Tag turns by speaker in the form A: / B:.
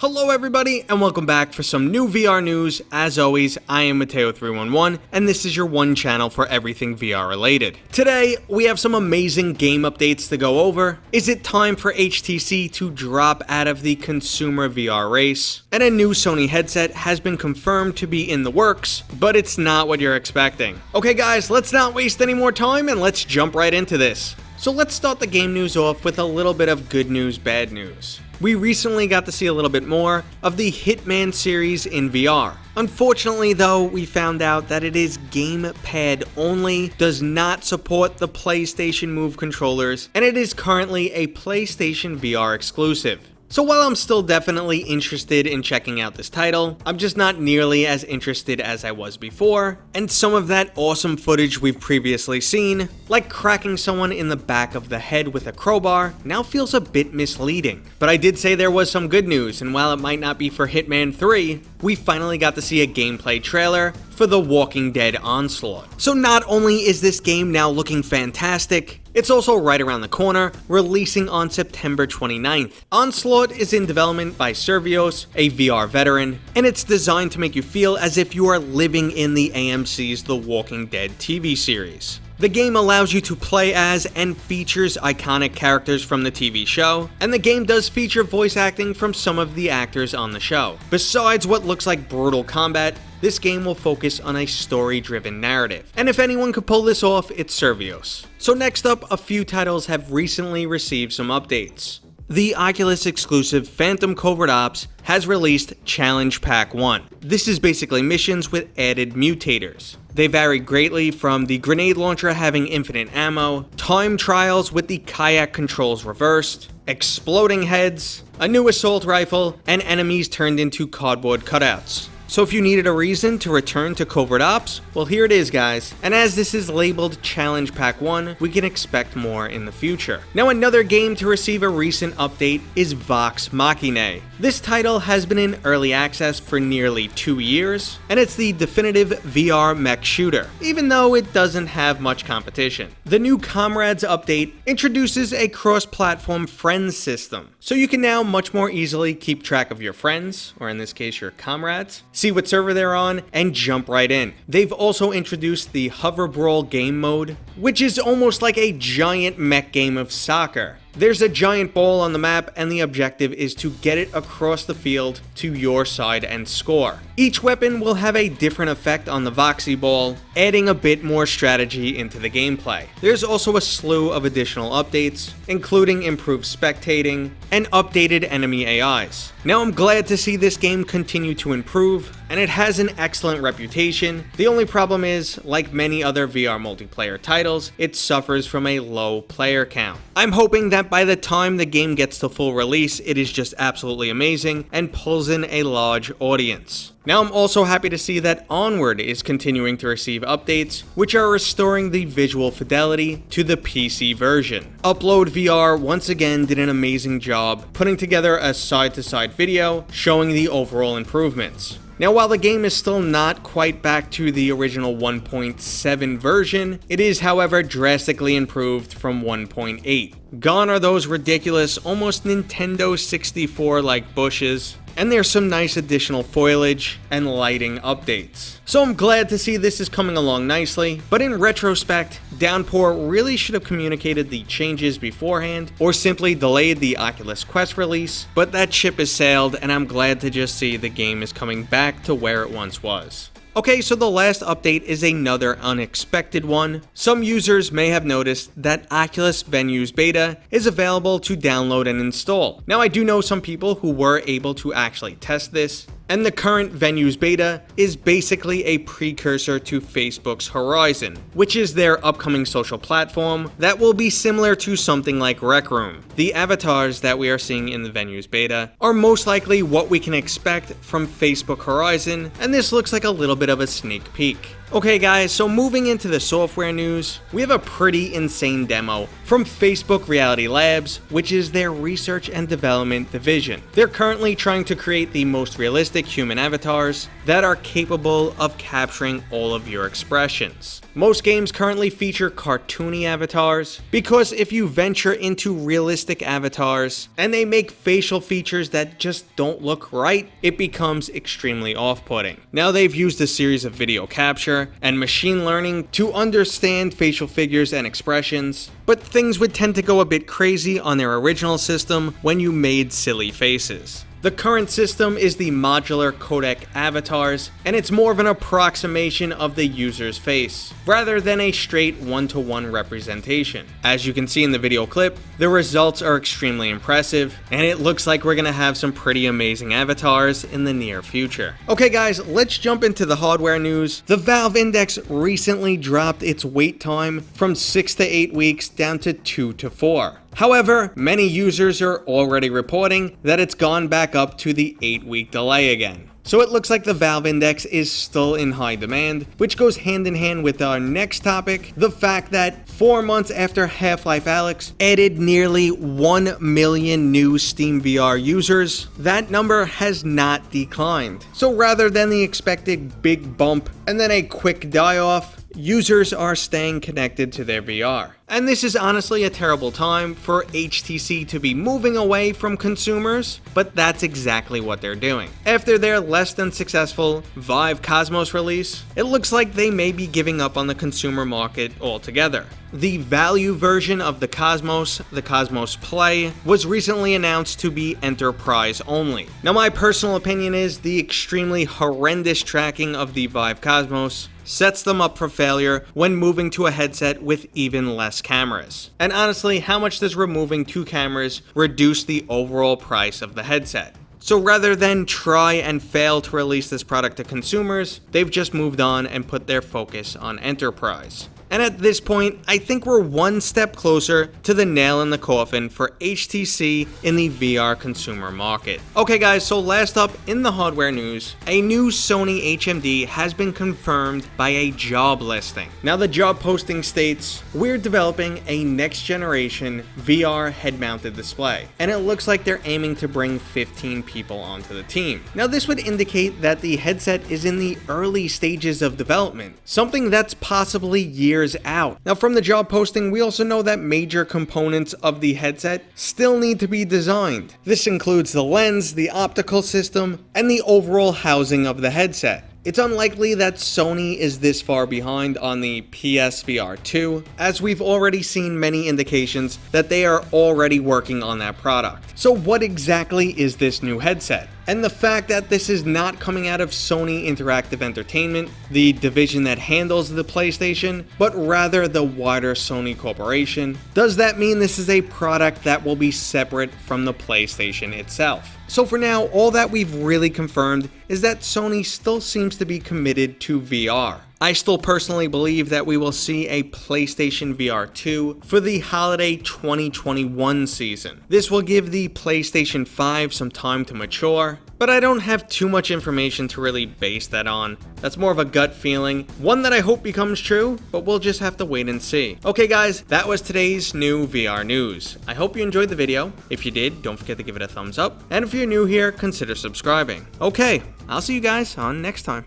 A: Hello everybody and welcome back for some new VR news. As always, I am Mateo311 and this is your one channel for everything VR related. Today, we have some amazing game updates to go over. Is it time for HTC to drop out of the consumer VR race? And a new Sony headset has been confirmed to be in the works, but it's not what you're expecting. Okay guys, let's not waste any more time and let's jump right into this. So let's start the game news off with a little bit of good news, bad news. We recently got to see a little bit more of the Hitman series in VR. Unfortunately though, we found out that it is gamepad only, does not support the PlayStation Move controllers, and it is currently a PlayStation VR exclusive. So while I'm still definitely interested in checking out this title, I'm just not nearly as interested as I was before, and some of that awesome footage we've previously seen, like cracking someone in the back of the head with a crowbar, now feels a bit misleading. But I did say there was some good news, and while it might not be for Hitman 3, we finally got to see a gameplay trailer for the Walking Dead Onslaught. So not only is this game now looking fantastic, it's also right around the corner, releasing on September 29th. Onslaught is in development by Survios, a VR veteran, and it's designed to make you feel as if you are living in the AMC's The Walking Dead TV series. The game allows you to play as and features iconic characters from the TV show, and the game does feature voice acting from some of the actors on the show. Besides what looks like brutal combat, this game will focus on a story-driven narrative. And if anyone could pull this off, it's Survios. So next up, a few titles have recently received some updates. The Oculus exclusive Phantom Covert Ops has released Challenge Pack 1. This is basically missions with added mutators. They vary greatly from the grenade launcher having infinite ammo, time trials with the kayak controls reversed, exploding heads, a new assault rifle, and enemies turned into cardboard cutouts. So if you needed a reason to return to Covert Ops, well here it is guys, and as this is labeled Challenge Pack 1, we can expect more in the future. Now another game to receive a recent update is Vox Machinae. This title has been in early access for nearly 2 years, and it's the definitive VR mech shooter, even though it doesn't have much competition. The new Comrades update introduces a cross-platform friends system, so you can now much more easily keep track of your friends, or in this case your comrades, see what server they're on, and jump right in. They've also introduced the Hover Brawl game mode, which is almost like a giant mech game of soccer. There's a giant ball on the map and the objective is to get it across the field to your side and score. Each weapon will have a different effect on the Voxy ball, adding a bit more strategy into the gameplay. There's also a slew of additional updates, including improved spectating and updated enemy AIs. Now I'm glad to see this game continue to improve, and it has an excellent reputation. The only problem is, like many other VR multiplayer titles, it suffers from a low player count. I'm hoping that by the time the game gets to full release, it is just absolutely amazing and pulls in a large audience. Now I'm also happy to see that Onward is continuing to receive updates, which are restoring the visual fidelity to the PC version. Upload VR once again did an amazing job putting together a side-to-side video showing the overall improvements. Now while the game is still not quite back to the original 1.7 version, it is however drastically improved from 1.8. Gone are those ridiculous, almost Nintendo 64-like bushes, and there's some nice additional foliage and lighting updates. So I'm glad to see this is coming along nicely, but in retrospect, Downpour really should have communicated the changes beforehand, or simply delayed the Oculus Quest release, but that ship has sailed and I'm glad to just see the game is coming back to where it once was. Okay, so the last update is another unexpected one. Some users may have noticed that Oculus Venues Beta is available to download and install. Now I do know some people who were able to actually test this, and the current Venues Beta is basically a precursor to Facebook's Horizon, which is their upcoming social platform that will be similar to something like Rec Room. The avatars that we are seeing in the Venues Beta are most likely what we can expect from Facebook Horizon, and this looks like a little bit of a sneak peek. Okay guys, so moving into the software news, we have a pretty insane demo from Facebook Reality Labs, which is their research and development division. They're currently trying to create the most realistic human avatars that are capable of capturing all of your expressions. Most games currently feature cartoony avatars, because if you venture into realistic avatars and they make facial features that just don't look right, it becomes extremely off-putting. Now they've used a series of video capture and machine learning to understand facial figures and expressions, but things would tend to go a bit crazy on their original system when you made silly faces. The current system is the modular codec avatars, and it's more of an approximation of the user's face, rather than a straight one-to-one representation. As you can see in the video clip, the results are extremely impressive, and it looks like we're gonna have some pretty amazing avatars in the near future. Okay guys, let's jump into the hardware news. The Valve Index recently dropped its wait time from 6 to 8 weeks down to 2 to 4. However, many users are already reporting that it's gone back up to the 8-week delay again. So it looks like the Valve Index is still in high demand, which goes hand in hand with our next topic, the fact that 4 months after Half-Life Alyx added nearly 1 million new Steam VR users, that number has not declined. So rather than the expected big bump and then a quick die-off, users are staying connected to their VR. And this is honestly a terrible time for HTC to be moving away from consumers, but that's exactly what they're doing. After their less than successful Vive Cosmos release, it looks like they may be giving up on the consumer market altogether. The value version of the Cosmos Play, was recently announced to be enterprise only. Now my personal opinion is the extremely horrendous tracking of the Vive Cosmos sets them up for failure when moving to a headset with even less cameras. And honestly, how much does removing 2 cameras reduce the overall price of the headset? So rather than try and fail to release this product to consumers, they've just moved on and put their focus on enterprise. And at this point, I think we're one step closer to the nail in the coffin for HTC in the VR consumer market. Okay guys, so last up in the hardware news, a new Sony HMD has been confirmed by a job listing. Now the job posting states, we're developing a next generation VR head-mounted display, and it looks like they're aiming to bring 15 people onto the team. Now this would indicate that the headset is in the early stages of development, something that's possibly years out. Now from the job posting, we also know that major components of the headset still need to be designed. This includes the lens, the optical system, and the overall housing of the headset. It's unlikely that Sony is this far behind on the PSvr 2, as we've already seen many indications that they are already working on that product. So what exactly is this new headset? And the fact that this is not coming out of Sony Interactive Entertainment, the division that handles the PlayStation, but rather the wider Sony corporation, does that mean this is a product that will be separate from the PlayStation itself? So for now, all that we've really confirmed is that Sony still seems to be committed to VR. I still personally believe that we will see a PlayStation VR 2 for the holiday 2021 season. This will give the PlayStation 5 some time to mature, but I don't have too much information to really base that on. That's more of a gut feeling, one that I hope becomes true, but we'll just have to wait and see. Okay guys, that was today's new VR news. I hope you enjoyed the video. If you did, don't forget to give it a thumbs up, and if you're new here, consider subscribing. Okay, I'll see you guys on next time.